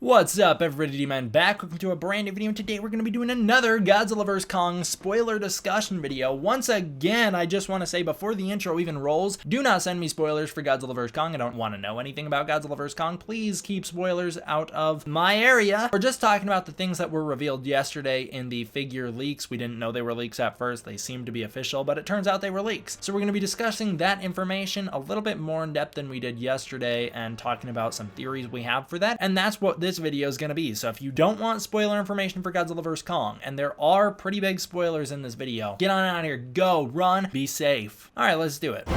What's up, everybody? D-Man back. Welcome to a brand new video, and today we're going to be doing another Godzilla Vs Kong spoiler discussion video. Once again, I just want to say before the intro even rolls, do not send me spoilers for Godzilla Vs Kong. I don't want to know anything about Godzilla Vs Kong. Please keep spoilers out of my area. We're just talking about the things that were revealed yesterday in the figure leaks. We didn't know they were leaks at first. They seemed to be official, but it turns out they were leaks. So we're going to be discussing that information a little bit more in depth than we did yesterday and talking about some theories we have for that. And that's what this video is going to be. So if you don't want spoiler information for Godzilla vs Kong, and there are pretty big spoilers in this video, get on out of here, go, run, be safe. All right, let's do it.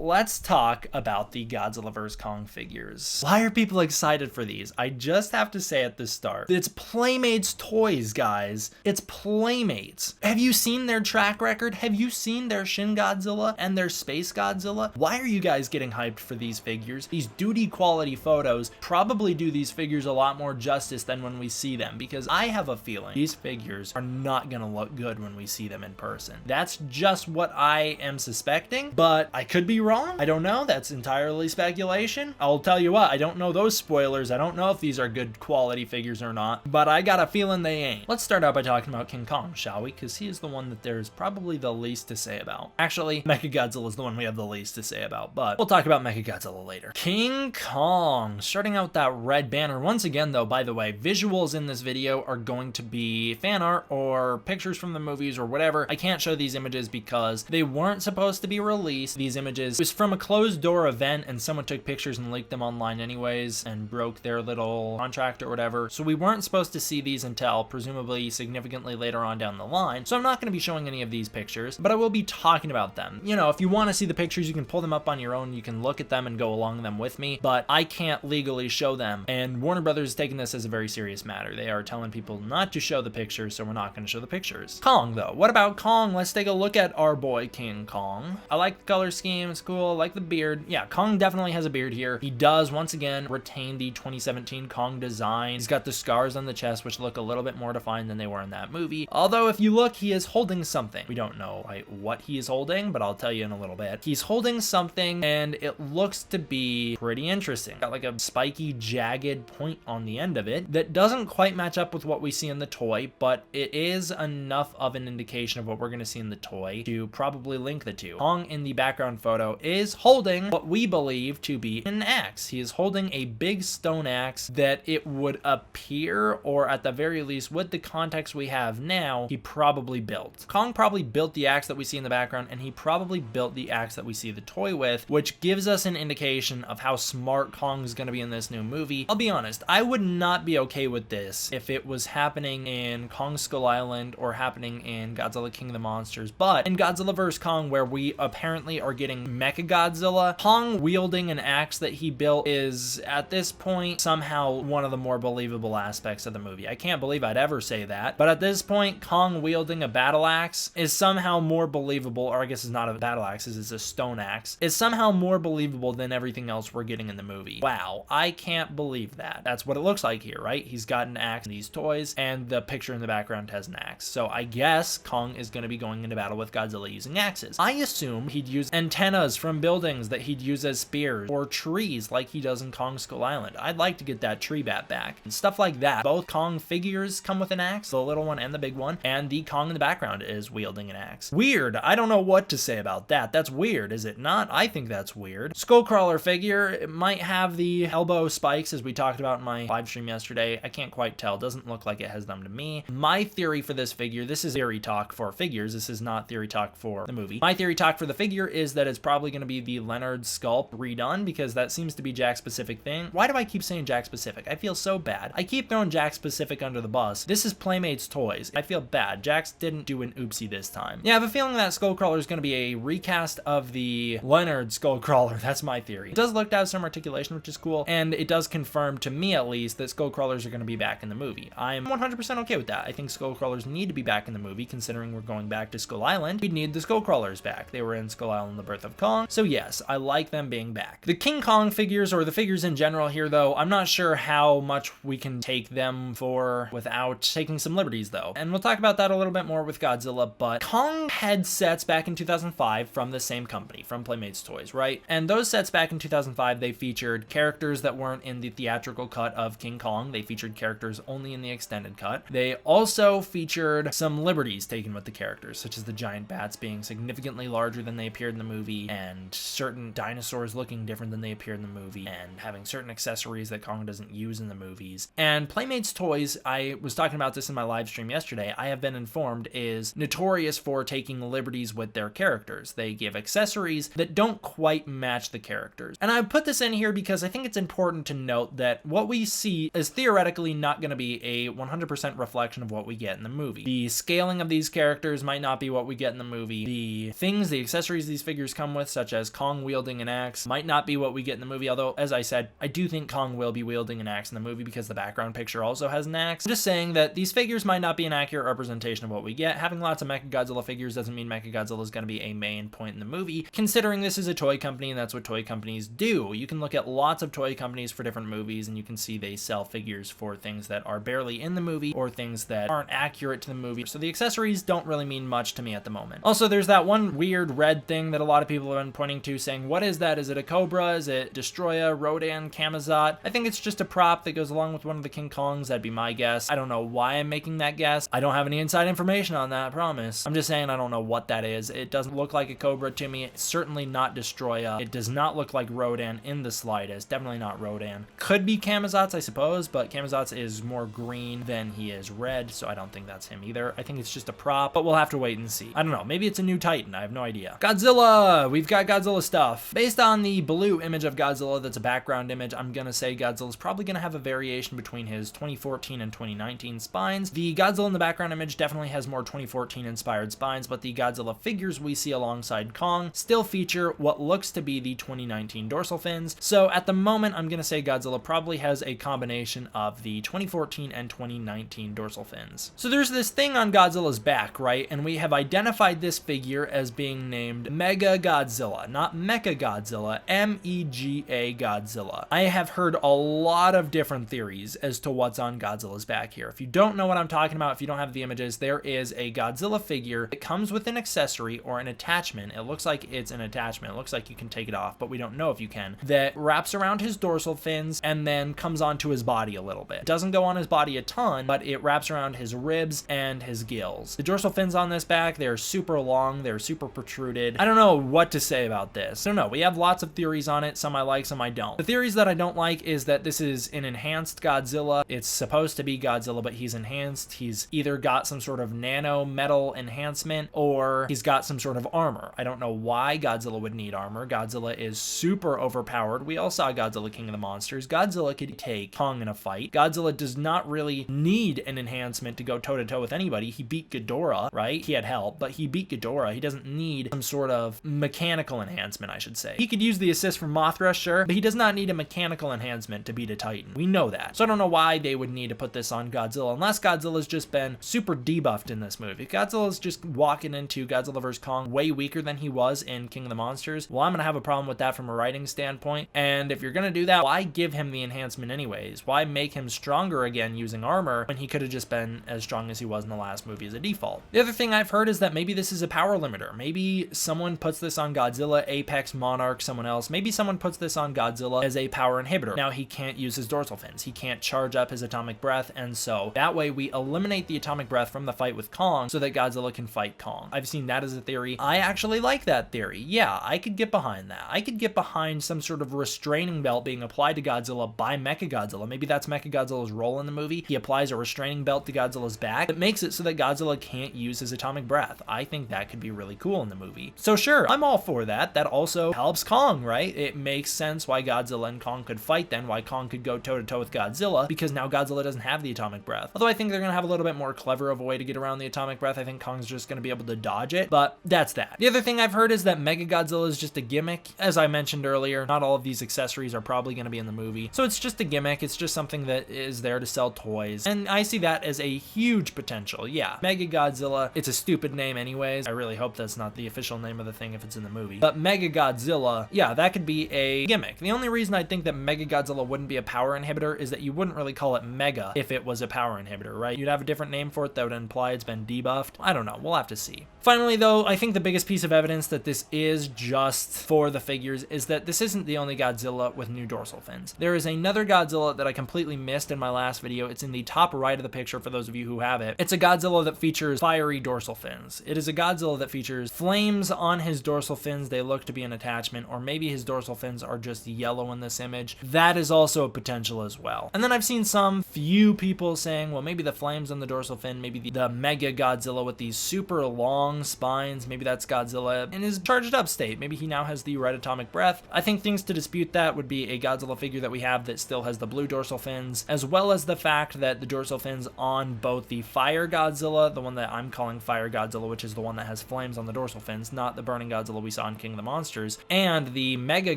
Let's talk about the Godzilla vs Kong figures. Why are people excited for these? I just have to say at the start, it's Playmates toys, guys. It's Playmates. Have you seen their track record? Have you seen their Shin Godzilla and their Space Godzilla? Why are you guys getting hyped for these figures? These duty quality photos probably do these figures a lot more justice than when we see them, because I have a feeling these figures are not gonna look good when we see them in person. That's just what I am suspecting, but I could be wrong. I don't know. That's entirely speculation. I'll tell you what, I don't know those spoilers. I don't know if these are good quality figures or not, but I got a feeling they ain't. Let's start out by talking about King Kong, shall we? Because he is the one that there's probably the least to say about. Actually, Mechagodzilla is the one we have the least to say about, but we'll talk about Mechagodzilla later. King Kong, starting out with that red banner. Once again, though, by the way, visuals in this video are going to be fan art or pictures from the movies or whatever. I can't show these images because they weren't supposed to be released. These images was from a closed door event, and someone took pictures and leaked them online anyways and broke their little contract or whatever. So we weren't supposed to see these until presumably significantly later on down the line. So I'm not going to be showing any of these pictures, but I will be talking about them. You know, if you want to see the pictures, you can pull them up on your own. You can look at them and go along them with me, but I can't legally show them. And Warner Brothers is taking this as a very serious matter. They are telling people not to show the pictures, so we're not going to show the pictures. Kong, though. What about Kong? Let's take a look at our boy King Kong. I like the color scheme. It's cool. I like the beard. Yeah, Kong definitely has a beard here. He does, once again, retain the 2017 Kong design. He's got the scars on the chest, which look a little bit more defined than they were in that movie. Although, if you look, he is holding something. We don't know what he is holding, but I'll tell you in a little bit. He's holding something, and it looks to be pretty interesting. Got like a spiky, jagged point on the end of it that doesn't quite match up with what we see in the toy, but it is enough of an indication of what we're going to see in the toy to probably link the two. Kong in the background photo is holding what we believe to be an axe. He is holding a big stone axe that it would appear, or at the very least with the context we have now, he probably built. Kong probably built the axe that we see in the background, and he probably built the axe that we see the toy with, which gives us an indication of how smart Kong is going to be in this new movie. I'll be honest, I would not be okay with this if it was happening in Kong Skull Island or happening in Godzilla King of the Monsters, but in Godzilla vs Kong, where we apparently are getting Mechagodzilla, Kong wielding an axe that he built is, at this point, somehow one of the more believable aspects of the movie. I can't believe I'd ever say that, but at this point, Kong wielding a battle axe is somehow more believable, or I guess it's not a battle axe, it's a stone axe, is somehow more believable than everything else we're getting in the movie. Wow, I can't believe that. That's what it looks like here, right? He's got an axe in these toys, and the picture in the background has an axe. So I guess Kong is going to be going into battle with Godzilla using axes. I assume he'd use antennas from buildings that he'd use as spears, or trees like he does in Kong Skull Island. I'd like to get that tree bat back and stuff like that. Both Kong figures come with an axe, the little one and the big one, and the Kong in the background is wielding an axe. Weird. I don't know what to say about that. That's weird, is it not? I think that's weird. Skullcrawler figure, it might have the elbow spikes as we talked about in my live stream yesterday. I can't quite tell. Doesn't look like it has them to me. My theory for this figure, this is theory talk for figures. This is not theory talk for the movie. My theory talk for the figure is that it's probably going to be the Leonard sculpt redone, because that seems to be Jack's specific thing. Why do I keep saying Jack specific? I feel so bad. I keep throwing Jack specific under the bus. This is Playmates toys. I feel bad. Jax didn't do an oopsie this time. Yeah, I have a feeling that Skullcrawler is going to be a recast of the Leonard Skullcrawler. That's my theory. It does look to have some articulation, which is cool, and it does confirm, to me at least, that Skullcrawlers are going to be back in the movie. I'm 100% okay with that. I think Skullcrawlers need to be back in the movie, considering we're going back to Skull Island. We need the Skullcrawlers back. They were in Skull Island: The Birth of Kong. Kong. So yes, I like them being back. The King Kong figures, or the figures in general here though, I'm not sure how much we can take them for without taking some liberties though. And we'll talk about that a little bit more with Godzilla, but Kong had sets back in 2005 from the same company, from Playmates Toys, right? And those sets back in 2005, they featured characters that weren't in the theatrical cut of King Kong. They featured characters only in the extended cut. They also featured some liberties taken with the characters, such as the giant bats being significantly larger than they appeared in the movie, and certain dinosaurs looking different than they appeared in the movie, and having certain accessories that Kong doesn't use in the movies. And Playmates Toys, I was talking about this in my live stream yesterday, I have been informed is notorious for taking liberties with their characters. They give accessories that don't quite match the characters. And I put this in here because I think it's important to note that what we see is theoretically not going to be a 100% reflection of what we get in the movie. The scaling of these characters might not be what we get in the movie. The things, the accessories these figures come with, such as Kong wielding an axe, might not be what we get in the movie, although, as I said, I do think Kong will be wielding an axe in the movie because the background picture also has an axe. I'm just saying that these figures might not be an accurate representation of what we get. Having lots of Mechagodzilla figures doesn't mean Mechagodzilla is going to be a main point in the movie, considering this is a toy company and that's what toy companies do. You can look at lots of toy companies for different movies and you can see they sell figures for things that are barely in the movie or things that aren't accurate to the movie. So the accessories don't really mean much to me at the moment. Also, there's that one weird red thing that a lot of people have been pointing to saying, what is that? Is it a Cobra? Is it Destroya, Rodan, Kamazot? I think it's just a prop that goes along with one of the King Kongs. That'd be my guess. I don't know why I'm making that guess. I don't have any inside information on that, I promise. I'm just saying I don't know what that is. It doesn't look like a Cobra to me. It's certainly not Destroya. It does not look like Rodan in the slightest. Definitely not Rodan. Could be Kamazot's, I suppose, but Kamazot's is more green than he is red, so I don't think that's him either. I think it's just a prop, but we'll have to wait and see. I don't know. Maybe it's a new Titan. I have no idea. Godzilla! We've got Godzilla stuff. Based on the blue image of Godzilla that's a background image, I'm gonna say Godzilla's probably gonna have a variation between his 2014 and 2019 spines. The Godzilla in the background image definitely has more 2014 inspired spines, but the Godzilla figures we see alongside Kong still feature what looks to be the 2019 dorsal fins. So at the moment, I'm gonna say Godzilla probably has a combination of the 2014 and 2019 dorsal fins. So there's this thing on Godzilla's back, right? And we have identified this figure as being named Mega Godzilla, not Mecha Godzilla, M-E-G-A Godzilla. I have heard a lot of different theories as to what's on Godzilla's back here. If you don't know what I'm talking about, if you don't have the images, there is a Godzilla figure that comes with an accessory or an attachment. It looks like it's an attachment. It looks like you can take it off, but we don't know if you can. That wraps around his dorsal fins and then comes onto his body a little bit. It doesn't go on his body a ton, but it wraps around his ribs and his gills. The dorsal fins on this back, they're super long, they're super protruded. I don't know what to say about this. I don't know. We have lots of theories on it. Some I like, some I don't. The theories that I don't like is that this is an enhanced Godzilla. It's supposed to be Godzilla, but he's enhanced. He's either got some sort of nano metal enhancement or he's got some sort of armor. I don't know why Godzilla would need armor. Godzilla is super overpowered. We all saw Godzilla King of the Monsters. Godzilla could take Kong in a fight. Godzilla does not really need an enhancement to go toe-to-toe with anybody. He beat Ghidorah, right? He had help, but he beat Ghidorah. He doesn't need some sort of mechanical enhancement, I should say. He could use the assist from Mothra, sure, but he does not need a mechanical enhancement to beat a Titan. We know that. So I don't know why they would need to put this on Godzilla unless Godzilla's just been super debuffed in this movie. If Godzilla's just walking into Godzilla vs. Kong way weaker than he was in King of the Monsters, well, I'm gonna have a problem with that from a writing standpoint. And if you're gonna do that, why give him the enhancement anyways? Why make him stronger again using armor when he could have just been as strong as he was in the last movie as a default? The other thing I've heard is that maybe this is a power limiter. Maybe someone puts this on Godzilla, Apex, Monarch, someone else. Maybe someone puts this on Godzilla as a power inhibitor. Now he can't use his dorsal fins. He can't charge up his atomic breath, and so that way we eliminate the atomic breath from the fight with Kong so that Godzilla can fight Kong. I've seen that as a theory. I actually like that theory. Yeah, I could get behind that. I could get behind some sort of restraining belt being applied to Godzilla by Mechagodzilla. Maybe that's Mechagodzilla's role in the movie. He applies a restraining belt to Godzilla's back that makes it so that Godzilla can't use his atomic breath. I think that could be really cool in the movie. So sure, I'm all for that. That also helps Kong, right? It makes sense why Godzilla and Kong could fight then, why Kong could go toe-to-toe with Godzilla, because now Godzilla doesn't have the atomic breath. Although I think they're gonna have a little bit more clever of a way to get around the atomic breath. I think Kong's just gonna be able to dodge it, but that's that. The other thing I've heard is that Mechagodzilla is just a gimmick. As I mentioned earlier, not all of these accessories are probably gonna be in the movie, so it's just a gimmick. It's just something that is there to sell toys, and I see that as a huge potential. Yeah, Mechagodzilla, it's a stupid name anyways. I really hope that's not the official name of the thing if it's in the movie. movie. But Mega Godzilla, yeah, that could be a gimmick. The only reason I think that Mega Godzilla wouldn't be a power inhibitor is that you wouldn't really call it Mega if it was a power inhibitor, right? You'd have a different name for it that would imply it's been debuffed. I don't know. We'll have to see. Finally, though, I think the biggest piece of evidence that this is just for the figures is that this isn't the only Godzilla with new dorsal fins. There is another Godzilla that I completely missed in my last video. It's in the top right of the picture for those of you who have it. It's a Godzilla that features fiery dorsal fins. It is a Godzilla that features flames on his dorsal fins. They look to be an attachment, or maybe his dorsal fins are just yellow in this image. That is also a potential as well. And then I've seen some few people saying, well, maybe the flames on the dorsal fin, maybe the Mega Godzilla with these super long spines, maybe that's Godzilla in his charged up state. Maybe he now has the red atomic breath. I think things to dispute that would be a Godzilla figure that we have that still has the blue dorsal fins, as well as the fact that the dorsal fins on both the Fire Godzilla, the one that I'm calling Fire Godzilla, which is the one that has flames on the dorsal fins, not the burning Godzilla we saw in King of the Monsters, and the Mega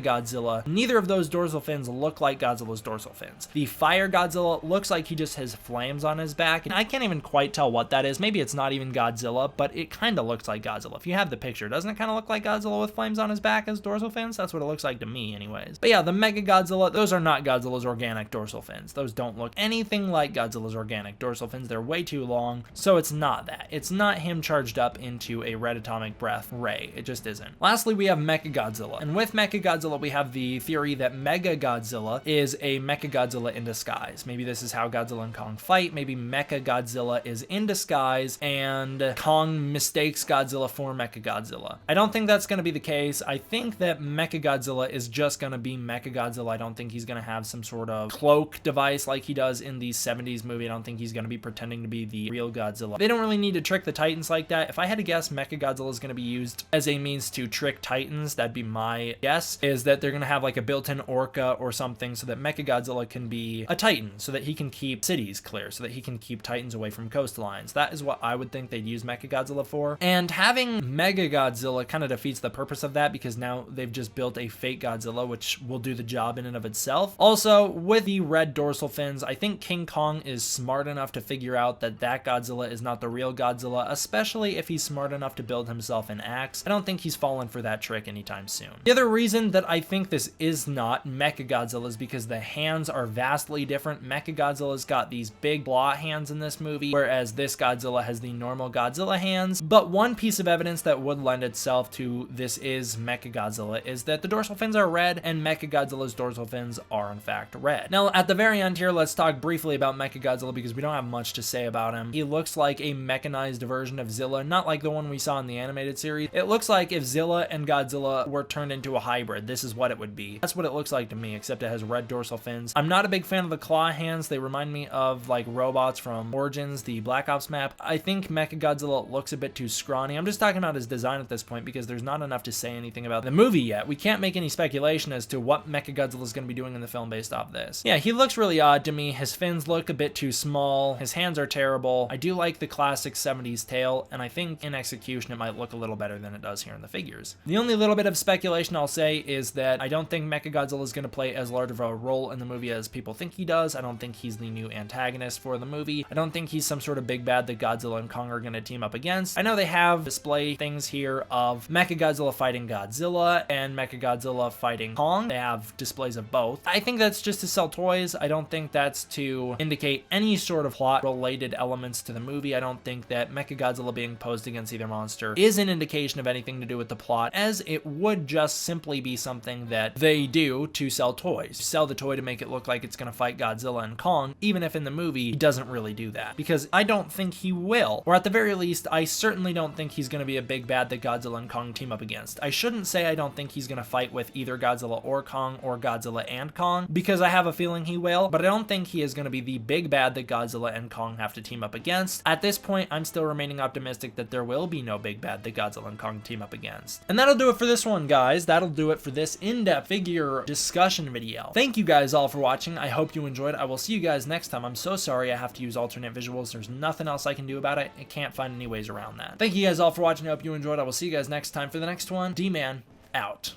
Godzilla, neither of those dorsal fins look like Godzilla's dorsal fins. The Fire Godzilla looks like he just has flames on his back, and I can't even quite tell what that is. Maybe it's not even Godzilla, but it kind of looks like Godzilla. If you have the picture, doesn't it kind of look like Godzilla with flames on his back as dorsal fins? That's what it looks like to me anyways. But yeah, the Mega Godzilla, those are not Godzilla's organic dorsal fins. Those don't look anything like Godzilla's organic dorsal fins. They're way too long, so it's not that. It's not him charged up into a red atomic breath ray. It just isn't. Lastly, we have Mecha Godzilla. And with Mecha Godzilla, we have the theory that Mega Godzilla is a Mecha Godzilla in disguise. Maybe this is how Godzilla and Kong fight. Maybe Mecha Godzilla is in disguise and Kong mistakes Godzilla for Mecha Godzilla. I don't think that's going to be the case. I think that Mecha Godzilla is just going to be Mecha Godzilla. I don't think he's going to have some sort of cloak device like he does in the 70s movie. I don't think he's going to be pretending to be the real Godzilla. They don't really need to trick the Titans like that. If I had to guess, Mecha Godzilla is going to be used as a means to trick Titans. That'd be my guess, is that they're going to have like a built-in orca or something so that Mecha Godzilla can be a Titan, so that he can keep cities clear, so that he can keep Titans away from coastlines. That is what I would think they'd use Mecha Godzilla for. And having Mega Godzilla kind of defeats the purpose of that, because now they've just built a fake Godzilla, which will do the job in and of itself. Also, with the red dorsal fins, I think King Kong is smart enough to figure out that that Godzilla is not the real Godzilla, especially if he's smart enough to build himself an axe. I don't think he's fallen for that trick anytime soon. The other reason that I think this is not Mecha Godzilla is because the hands are vastly different. Mecha Godzilla's got these big claw hands in this movie, whereas this Godzilla has the normal Godzilla hands. But one piece of evidence that would lend itself to this is Mecha Godzilla is that the dorsal fins are red, and Mecha Godzilla's dorsal fins are in fact red. Now, at the very end here, let's talk briefly about Mecha Godzilla because we don't have much to say about him. He looks like a mechanized version of Zilla, not like the one we saw in the animated series. It looks like if Zilla and Godzilla were turned into a hybrid, this is what it would be. That's what it looks like to me, except it has red dorsal fins. I'm not a big fan of the claw hands. They remind me of like robots from Origins, the Black Ops map. I think Mecha Godzilla looks a bit too scrawny. I'm just talking about his design at this point because there's not enough to say anything about the movie yet. We can't make any speculation as to what Mecha Godzilla is going to be doing in the film based off this. Yeah, he looks really odd to me. His fins look a bit too small. His hands are terrible. I do like the classic 70s tail, and I think in execution it might look a little better than it does here in the figures. The only little bit of speculation I'll say is that I don't think Mecha Godzilla is going to play as large of a role in the movie as people think he does. I don't think he's the new antagonist for the movie. I don't think he's some sort of big bad that Godzilla and Kong are going to team up against. I know they have display things here of Mecha Godzilla fighting Godzilla and Mecha Godzilla fighting Kong. They have displays of both. I think that's just to sell toys. I don't think that's to indicate any sort of plot related elements to the movie. I don't think that Mecha Godzilla being posed against either monster is an indication of anything to do with the plot, as it would just simply be something that they do to sell toys. Sell the toy to make it look like it's going to fight Godzilla and Kong, even if in the movie he doesn't really do that, because I don't think he will. Or at the very least, I certainly don't think he's going to be a big bad that Godzilla and Kong team up against. I shouldn't say I don't think he's going to fight with either Godzilla or Kong, or Godzilla and Kong, because I have a feeling he will, but I don't think he is going to be the big bad that Godzilla and Kong have to team up against. At this point, I'm still remaining optimistic that there will be no big bad that Godzilla and Kong team up against. And that'll do it for this one, guys. That'll do it for this in-depth figure discussion video. Thank you guys all for watching. I hope you enjoyed. I will see you guys next time. I'm so sorry I have to use alternate visuals. There's nothing else I can do about it. I can't find any ways around that. Thank you guys all for watching. I hope you enjoyed. I will see you guys next time for the next one. D-Man, out.